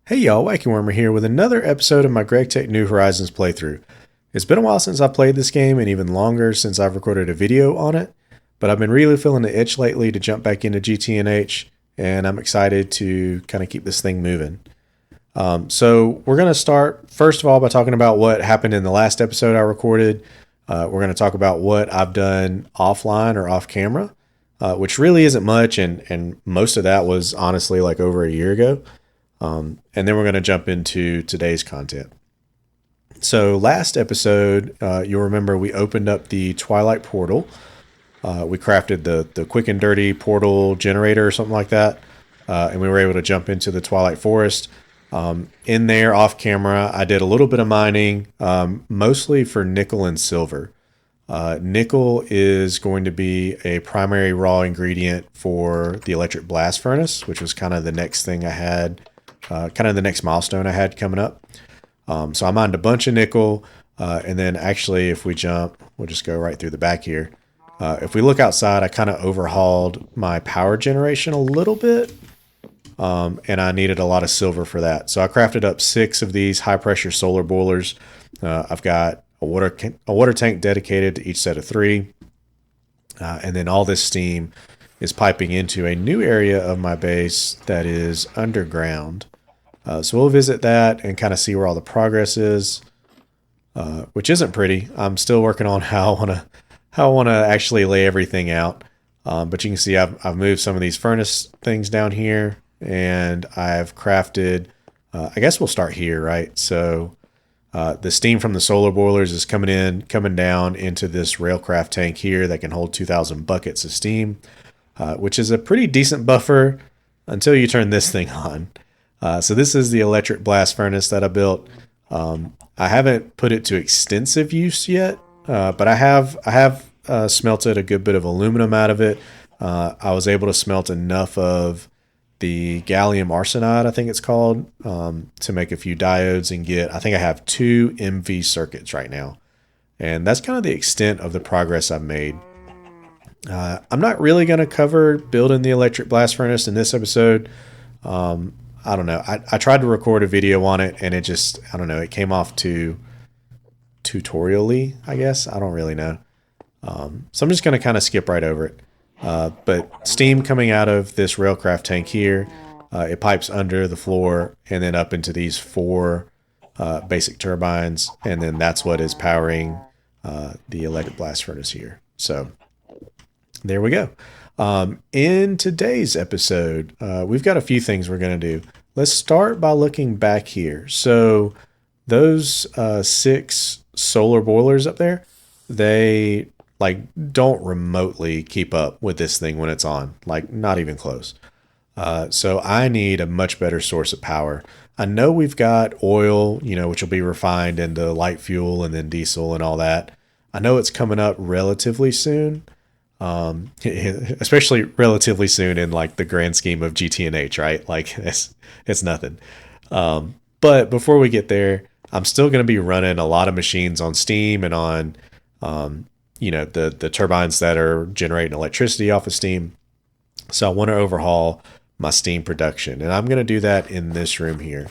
Hey y'all, Wacky Wormer here with another episode of my GregTech New Horizons playthrough. It's been a while since I played this game and even longer since I've recorded a video on it, but I've been really feeling the itch lately to jump back into GTNH, and I'm excited to kind of keep this thing moving. So we're going to start first of all by talking about what happened in the last episode I recorded. We're going to talk about what I've done offline or off camera, which really isn't much, and most of that was honestly like over a year ago. And then we're going to jump into today's content. So last episode, you'll remember we opened up the Twilight Portal. We crafted the quick and dirty portal generator or something like that. And we were able to jump into the Twilight Forest. In there, off camera, I did a little bit of mining, mostly for nickel and silver. Nickel is going to be a primary raw ingredient for the electric blast furnace, which was kind of the next thing I had, kind of the next milestone I had coming up. So I mined a bunch of nickel, and then actually if we jump, we'll just go right through the back here. If we look outside, I kind of overhauled my power generation a little bit, and I needed a lot of silver for that. So I crafted up 6 of these high pressure solar boilers. I've got a water tank dedicated to each set of 3. And then all this steam is piping into a new area of my base that is underground. So we'll visit that and kind of see where all the progress is, which isn't pretty. I'm still working on how I want to actually lay everything out. But you can see I've moved some of these furnace things down here, and I've crafted. I guess we'll start here, right? So the steam from the solar boilers is coming down into this railcraft tank here that can hold 2,000 buckets of steam, which is a pretty decent buffer until you turn this thing on. So this is the electric blast furnace that I built. I haven't put it to extensive use yet, but I have smelted a good bit of aluminum out of it. I was able to smelt enough of the gallium arsenide, I think it's called, to make a few diodes and I think I have 2 MV circuits right now. And that's kind of the extent of the progress I've made. I'm not really going to cover building the electric blast furnace in this episode. I don't know. I tried to record a video on it, and I don't know, it came off too tutorial-y, I guess. I don't really know. So I'm just going to kind of skip right over it. But steam coming out of this railcraft tank here, it pipes under the floor and then up into these 4 basic turbines, and then that's what is powering the electric blast furnace here. So there we go. In today's episode, we've got a few things we're going to do. Let's start by looking back here. So those 6 solar boilers up there, they don't remotely keep up with this thing when it's on, not even close. So I need a much better source of power. I know we've got oil, which will be refined into light fuel and then diesel and all that. I know it's coming up relatively soon, especially relatively soon in the grand scheme of GTNH, right? It's nothing. But before we get there, I'm still going to be running a lot of machines on steam and on, the turbines that are generating electricity off of steam. So I want to overhaul my steam production, and I'm going to do that in this room here.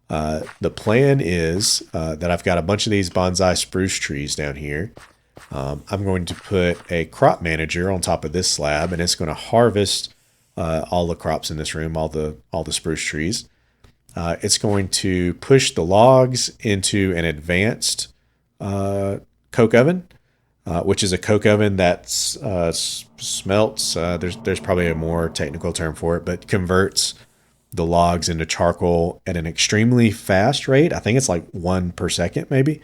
The plan is that I've got a bunch of these bonsai spruce trees down here. I'm going to put a crop manager on top of this slab, and it's going to harvest all the crops in this room, all the spruce trees. It's going to push the logs into an advanced coke oven, which is a coke oven that smelts. There's probably a more technical term for it, but converts the logs into charcoal at an extremely fast rate. I think it's 1 per second, maybe,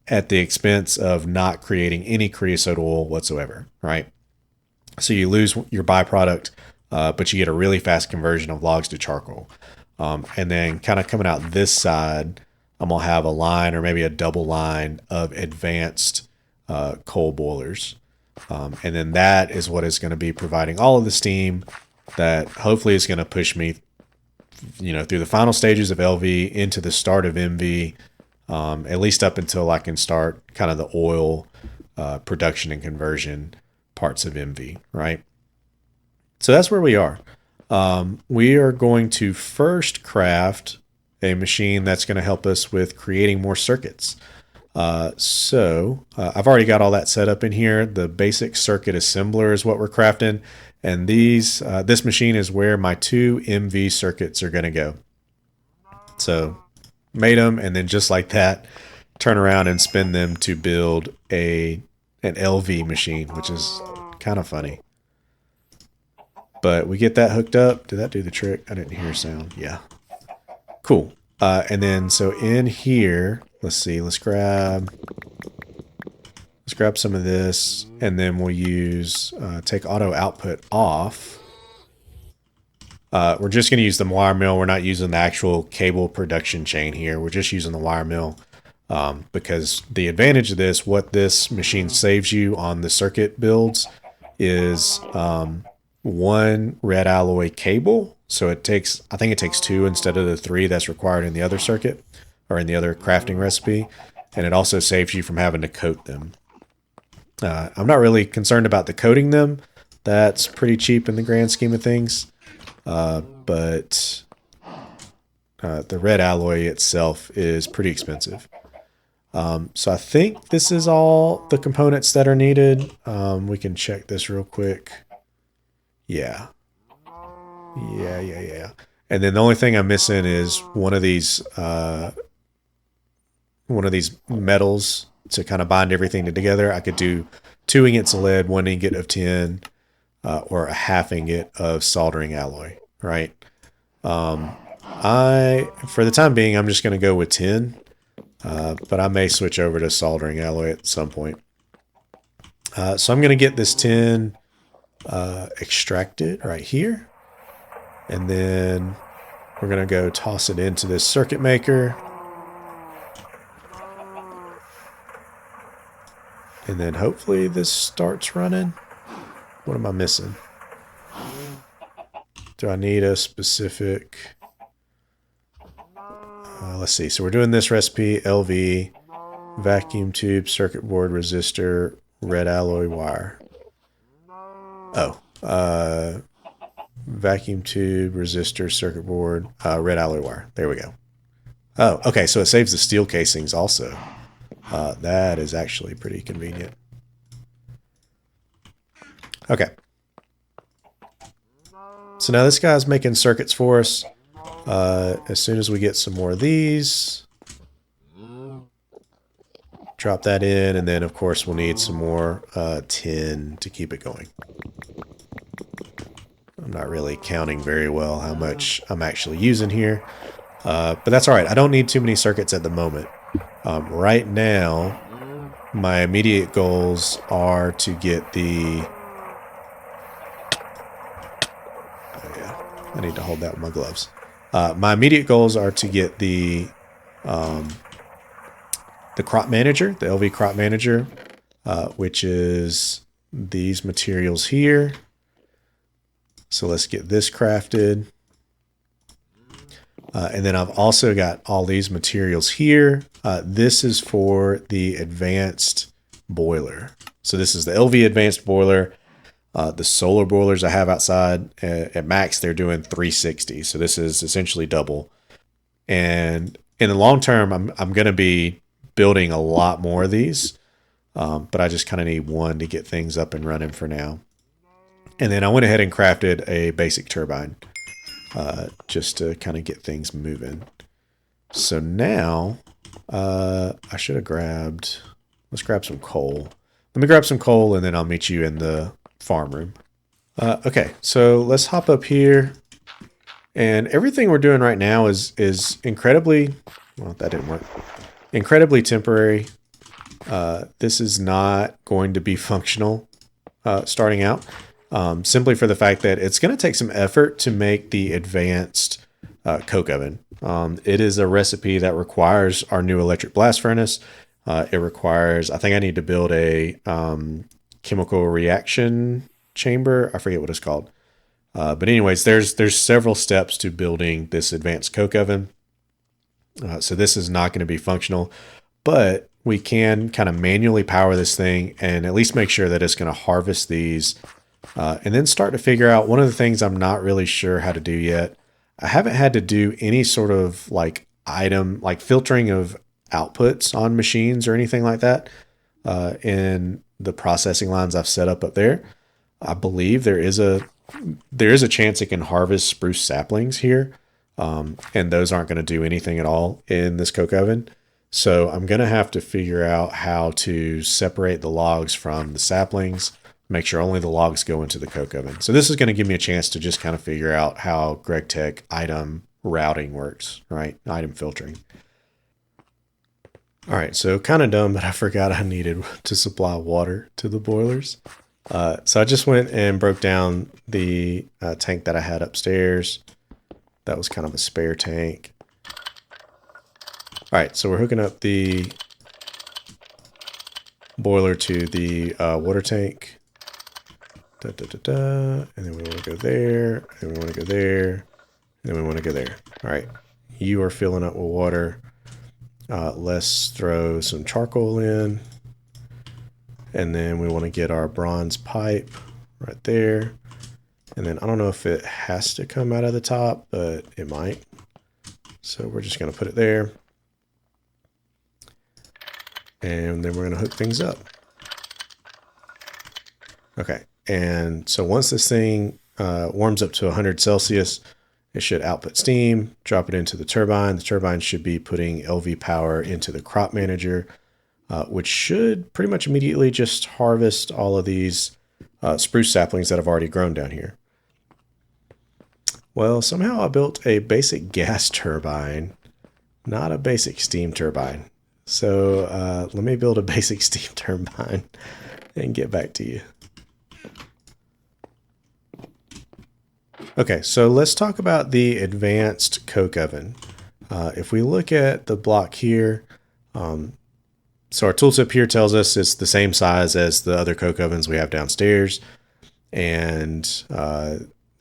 at the expense of not creating any creosote oil whatsoever, right? So you lose your byproduct, but you get a really fast conversion of logs to charcoal. And then kind of coming out this side, I'm going to have a line or maybe a double line of advanced coal boilers. And then that is what is going to be providing all of the steam that hopefully is going to push me, through the final stages of LV into the start of MV, at least up until I can start kind of the oil production and conversion parts of MV, right? So that's where we are. We are going to first craft a machine that's going to help us with creating more circuits. I've already got all that set up in here. The basic circuit assembler is what we're crafting. And this machine is where my 2 MV circuits are going to go. So made them, and then just like that, turn around and spin them to build an LV machine, which is kind of funny. But we get that hooked up. Did that do the trick? I didn't hear a sound. Yeah. Cool. And then so in here, let's see, let's grab some of this, and then we'll use take auto output off. We're just going to use the wire mill. We're not using the actual cable production chain here. We're just using the wire mill because the advantage of this, what this machine saves you on the circuit builds, is 1 red alloy cable. So I think it takes 2 instead of the 3 that's required in the other circuit or in the other crafting recipe. And it also saves you from having to coat them. I'm not really concerned about the coating them. That's pretty cheap in the grand scheme of things. But the red alloy itself is pretty expensive. So I think this is all the components that are needed. We can check this real quick. Yeah. And then the only thing I'm missing is one of these metals to kind of bind everything together. I could do 2 ingots of lead, 1 ingot of tin, or a half ingot of soldering alloy, right? For the time being, I'm just going to go with tin, but I may switch over to soldering alloy at some point. So I'm going to get this tin extracted right here. And then we're going to go toss it into this circuit maker. And then hopefully this starts running. What am I missing? Do I need a specific... let's see. So we're doing this recipe, LV, vacuum tube, circuit board, resistor, red alloy wire. Vacuum tube, resistor, circuit board, red alloy wire. There we go. Oh, okay. So it saves the steel casings also. That is actually pretty convenient. Okay. So now this guy's making circuits for us. As soon as we get some more of these, drop that in, and then of course we'll need some more tin to keep it going. I'm not really counting very well how much I'm actually using here, but that's all right. I don't need too many circuits at the moment. Right now, my immediate goals are to get the... Oh yeah, I need to hold that with my gloves. My immediate goals are to get the crop manager, the LV crop manager, which is these materials here. So let's get this crafted. And then I've also got all these materials here. This is for the advanced boiler. So this is the LV advanced boiler. The solar boilers I have outside at max, they're doing 360. So this is essentially double. And in the long term, I'm going to be building a lot more of these. But I just kind of need one to get things up and running for now. And then I went ahead and crafted a basic turbine just to kind of get things moving. So now I should have let's grab some coal. Let me grab some coal and then I'll meet you in the farm room. Okay, so let's hop up here. And everything we're doing right now is incredibly, well, that didn't work. Incredibly temporary. This is not going to be functional starting out. Simply for the fact that it's going to take some effort to make the advanced coke oven. It is a recipe that requires our new electric blast furnace. It requires, I think I need to build a chemical reaction chamber. I forget what it's called. But anyways, there's several steps to building this advanced coke oven. So this is not going to be functional, but we can kind of manually power this thing and at least make sure that it's going to harvest these and then start to figure out one of the things I'm not really sure how to do yet. I haven't had to do any sort of like filtering of outputs on machines or anything like that in the processing lines I've set up there. I believe there is a chance it can harvest spruce saplings here, and those aren't going to do anything at all in this coke oven. So I'm going to have to figure out how to separate the logs from the saplings, make sure only the logs go into the coke oven. So this is going to give me a chance to just kind of figure out how GregTech item routing works, right? Item filtering. All right, so kind of dumb, but I forgot I needed to supply water to the boilers. So I just went and broke down the tank that I had upstairs. That was kind of a spare tank. All right, so we're hooking up the boiler to the water tank. And then we want to go there, and we want to go there, and then we want to go there. All right, you are filling up with water. Let's throw some charcoal in. And then we want to get our bronze pipe right there. And then I don't know if it has to come out of the top, but it might. So we're just going to put it there. And then we're going to hook things up. Okay. And so once this thing warms up to 100 Celsius, it should output steam, drop it into the turbine. The turbine should be putting LV power into the crop manager, which should pretty much immediately just harvest all of these spruce saplings that have already grown down here. Well, somehow I built a basic gas turbine, not a basic steam turbine. So let me build a basic steam turbine and get back to you. Okay, so let's talk about the advanced coke oven. If we look at the block here, so our tooltip here tells us it's the same size as the other coke ovens we have downstairs. And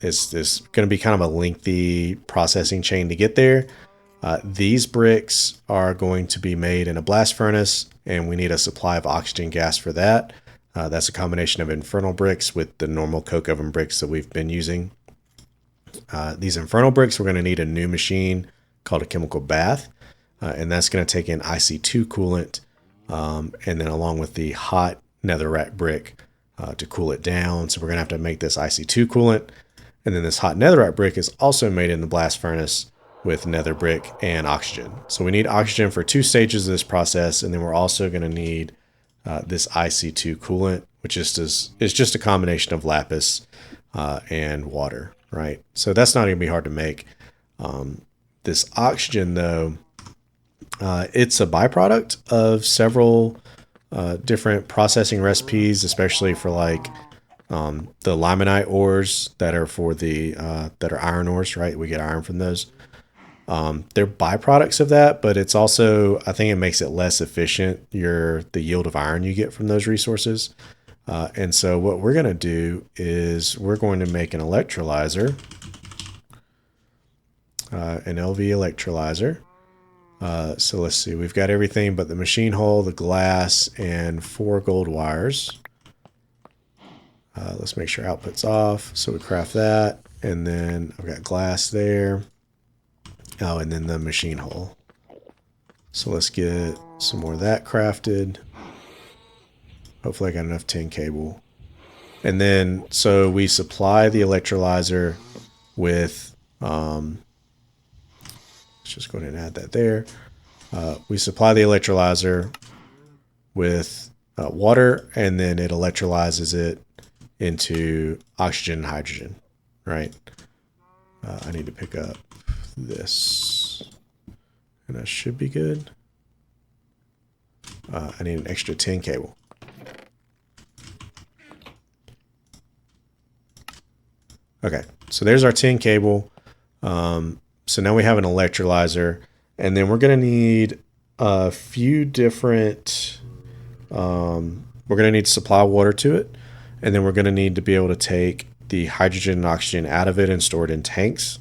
it's going to be kind of a lengthy processing chain to get there. These bricks are going to be made in a blast furnace, and we need a supply of oxygen gas for that. That's a combination of infernal bricks with the normal coke oven bricks that we've been using. These infernal bricks, we're going to need a new machine called a chemical bath, and that's going to take in IC2 coolant, and then along with the hot netherrack brick to cool it down. So we're going to have to make this IC2 coolant, and then this hot netherrack brick is also made in the blast furnace with nether brick and oxygen. So we need oxygen for 2 stages of this process, and then we're also going to need this IC2 coolant, which is just a combination of lapis and water. Right, so that's not going to be hard to make. This oxygen, though, it's a byproduct of several different processing recipes, especially for like the limonite ores that are for the that are iron ores. Right, we get iron from those. They're byproducts of that, but it's also, I think it makes it less efficient. The yield of iron you get from those resources. And so what we're going to do is we're going to make an electrolyzer, an LV electrolyzer. So let's see, we've got everything but the machine hull, the glass, and 4 gold wires. Let's make sure output's off. So we craft that, and then I've got glass there. Oh, and then the machine hull. So let's get some more of that crafted. Hopefully I got enough tin cable. And then, so we supply the electrolyzer with, let's just go ahead and add that there. We supply the electrolyzer with water, and then it electrolyzes it into oxygen and hydrogen, right? I need to pick up this, and that should be good. I need an extra tin cable. Okay, so there's our tin cable. So now we have an electrolyzer, and then we're going to need a few different, we're going to need to supply water to it, and then we're going to need to be able to take the hydrogen and oxygen out of it and store it in tanks.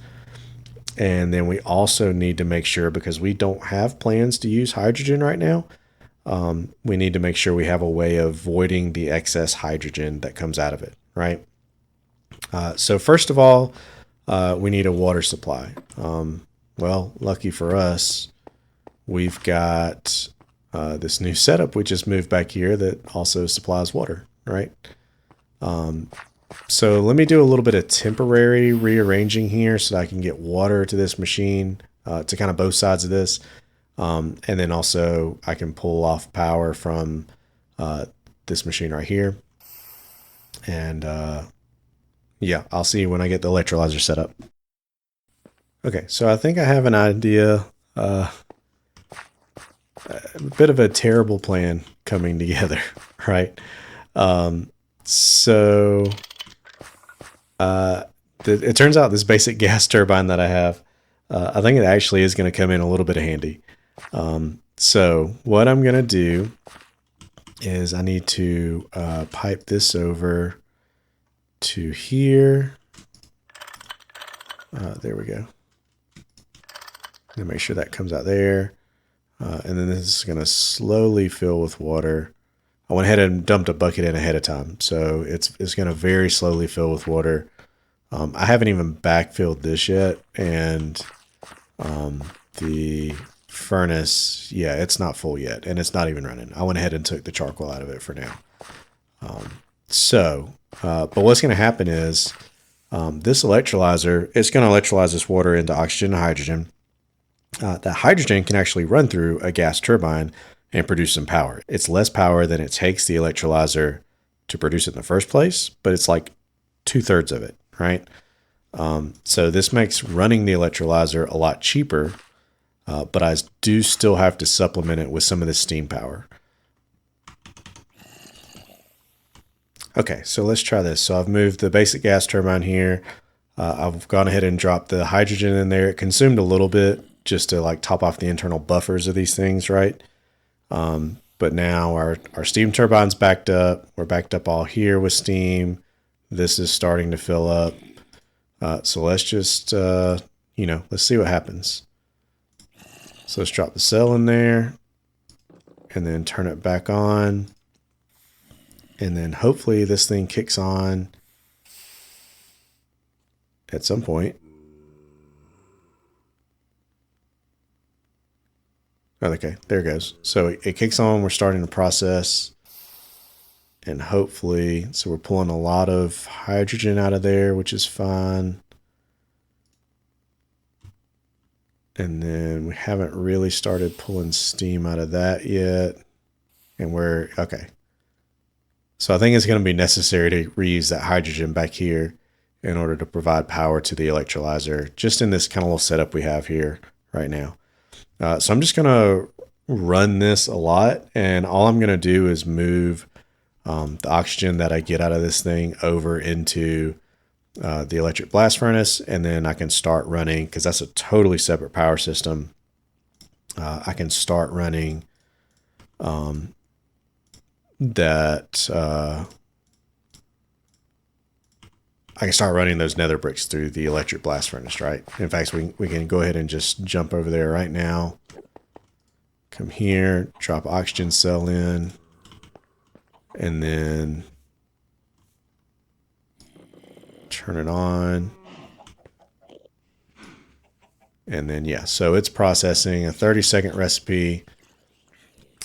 And then we also need to make sure, because we don't have plans to use hydrogen right now, we need to make sure we have a way of voiding the excess hydrogen that comes out of it, right? So first of all, we need a water supply. Well, lucky for us, we've got this new setup we just moved back here that also supplies water, right? So let me do a little bit of temporary rearranging here so that I can get water to this machine, to kind of both sides of this. And then also I can pull off power from this machine right here. And yeah, I'll see you when I get the electrolyzer set up. Okay, so I think I have an idea. A bit of a terrible plan coming together, right? So it turns out this basic gas turbine that I have, I think it actually is going to come in a little bit handy. So what I'm going to do is I need to pipe this over to here. There we go. And make sure that comes out there. And then this is going to slowly fill with water. I went ahead and dumped a bucket in ahead of time, so it's going to very slowly fill with water. I haven't even backfilled this yet, and the furnace, yeah, it's not full yet, and it's not even running. I went ahead and took the charcoal out of it for now. But what's going to happen is this electrolyzer, it's going to electrolyze this water into oxygen and hydrogen. That hydrogen can actually run through a gas turbine and produce some power. It's less power than it takes the electrolyzer to produce it in the first place, but it's like 2/3 of it, right? So this makes running the electrolyzer a lot cheaper, but I do still have to supplement it with some of the steam power. Okay, so let's try this. So I've moved the basic gas turbine here. I've gone ahead and dropped the hydrogen in there. It consumed a little bit just to like top off the internal buffers of these things, right? But now our steam turbine's backed up. We're backed up all here with steam. This is starting to fill up. So let's just, let's see what happens. So let's drop the cell in there and then turn it back on. And then hopefully this thing kicks on at some point. Okay, there it goes. So it kicks on. We're starting the process. And hopefully, so we're pulling a lot of hydrogen out of there, which is fine. And then we haven't really started pulling steam out of that yet. And we're, okay. So I think it's going to be necessary to reuse that hydrogen back here in order to provide power to the electrolyzer, just in this kind of little setup we have here right now. So I'm just going to run this a lot, and all I'm going to do is move the oxygen that I get out of this thing over into the electric blast furnace, and then I can start running, because that's a totally separate power system. I can start running I can start running those nether bricks through the electric blast furnace, right? In fact, we can go ahead and just jump over there right now. Come here, drop oxygen cell in, and then turn it on. And then, yeah, so it's processing a 30-second recipe.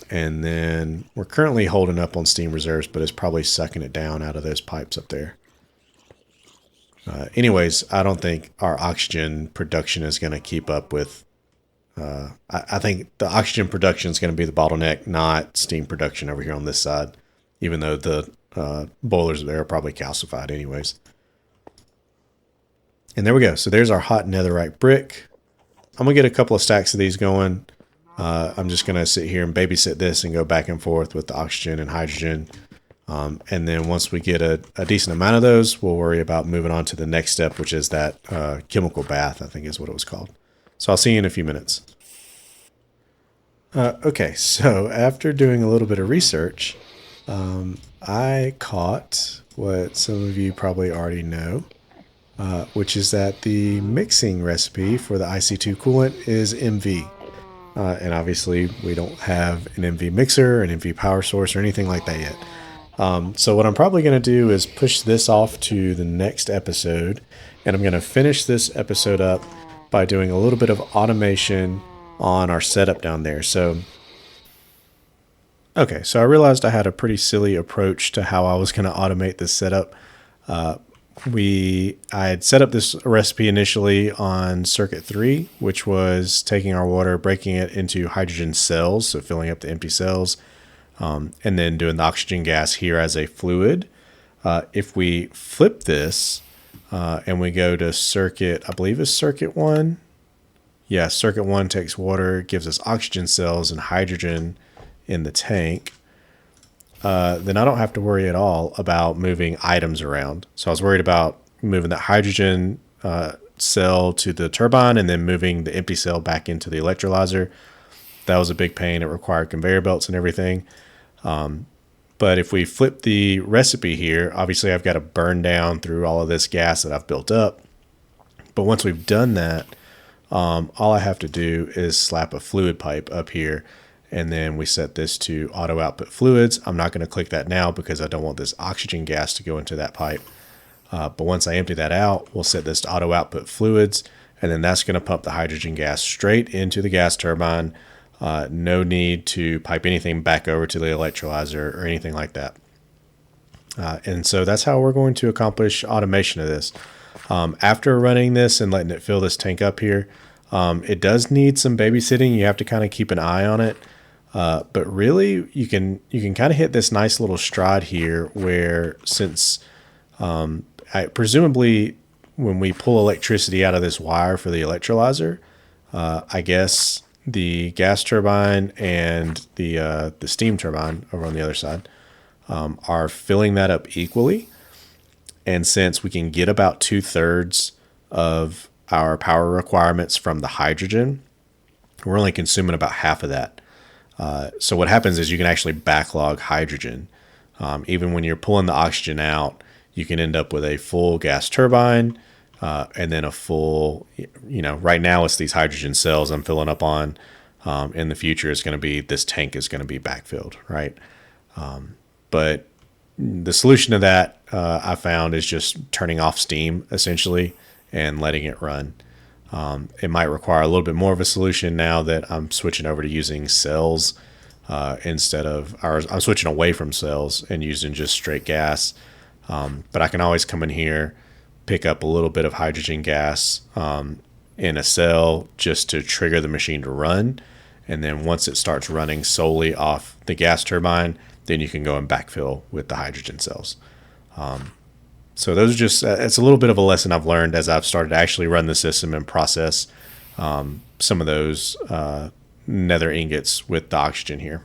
And then we're currently holding up on steam reserves, but it's probably sucking it down out of those pipes up there. Anyways, I don't think our oxygen production is going to keep up with... I think the oxygen production is going to be the bottleneck, not steam production over here on this side, even though the boilers there are probably calcified anyways. And there we go. So there's our hot netherite brick. I'm going to get a couple of stacks of these going. I'm just going to sit here and babysit this and go back and forth with the oxygen and hydrogen. And then once we get a decent amount of those, we'll worry about moving on to the next step, which is that chemical bath, I think is what it was called. So I'll see you in a few minutes. Okay, so after doing a little bit of research, I caught what some of you probably already know, which is that the mixing recipe for the IC2 coolant is MV. And obviously we don't have an MV mixer, an MV power source, or anything like that yet. So what I'm probably going to do is push this off to the next episode, and I'm going to finish this episode up by doing a little bit of automation on our setup down there. So I realized I had a pretty silly approach to how I was going to automate this setup. I had set up this recipe initially on circuit 3, which was taking our water, breaking it into hydrogen cells, so filling up the empty cells, and then doing the oxygen gas here as a fluid. If we flip this and we go to circuit, I believe it's circuit 1. Yeah, circuit 1 takes water, gives us oxygen cells and hydrogen in the tank. Then I don't have to worry at all about moving items around. So I was worried about moving that hydrogen cell to the turbine and then moving the empty cell back into the electrolyzer. That was a big pain. It required conveyor belts and everything. But if we flip the recipe here, obviously I've got to burn down through all of this gas that I've built up. But once we've done that, all I have to do is slap a fluid pipe up here, and then we set this to auto output fluids. I'm not going to click that now because I don't want this oxygen gas to go into that pipe. But once I empty that out, we'll set this to auto output fluids, and then that's going to pump the hydrogen gas straight into the gas turbine. No need to pipe anything back over to the electrolyzer or anything like that. And so that's how we're going to accomplish automation of this. After running this and letting it fill this tank up here, it does need some babysitting. You have to kind of keep an eye on it. But really, you can kind of hit this nice little stride here where, since presumably when we pull electricity out of this wire for the electrolyzer, I guess the gas turbine and the steam turbine over on the other side are filling that up equally. And since we can get about 2/3 of our power requirements from the hydrogen, we're only consuming about half of that. So what happens is you can actually backlog hydrogen. Even when you're pulling the oxygen out, you can end up with a full gas turbine and then a full, right now it's these hydrogen cells I'm filling up on. In the future, it's going to be, this tank is going to be backfilled, right? But the solution to that I found is just turning off steam essentially and letting it run. It might require a little bit more of a solution now that I'm switching over to using cells instead of, or I'm switching away from cells and using just straight gas. But I can always come in here, pick up a little bit of hydrogen gas in a cell just to trigger the machine to run. And then once it starts running solely off the gas turbine, then you can go and backfill with the hydrogen cells. So those are just, it's a little bit of a lesson I've learned as I've started to actually run the system and process some of those nether ingots with the oxygen here.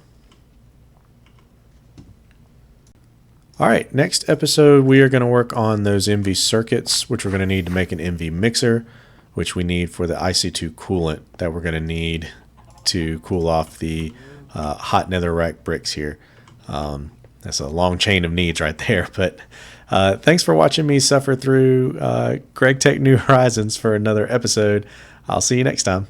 All right, next episode, we are going to work on those MV circuits, which we're going to need to make an MV mixer, which we need for the IC2 coolant that we're going to need to cool off the hot netherrack bricks here. That's a long chain of needs right there. But thanks for watching me suffer through GregTech New Horizons for another episode. I'll see you next time.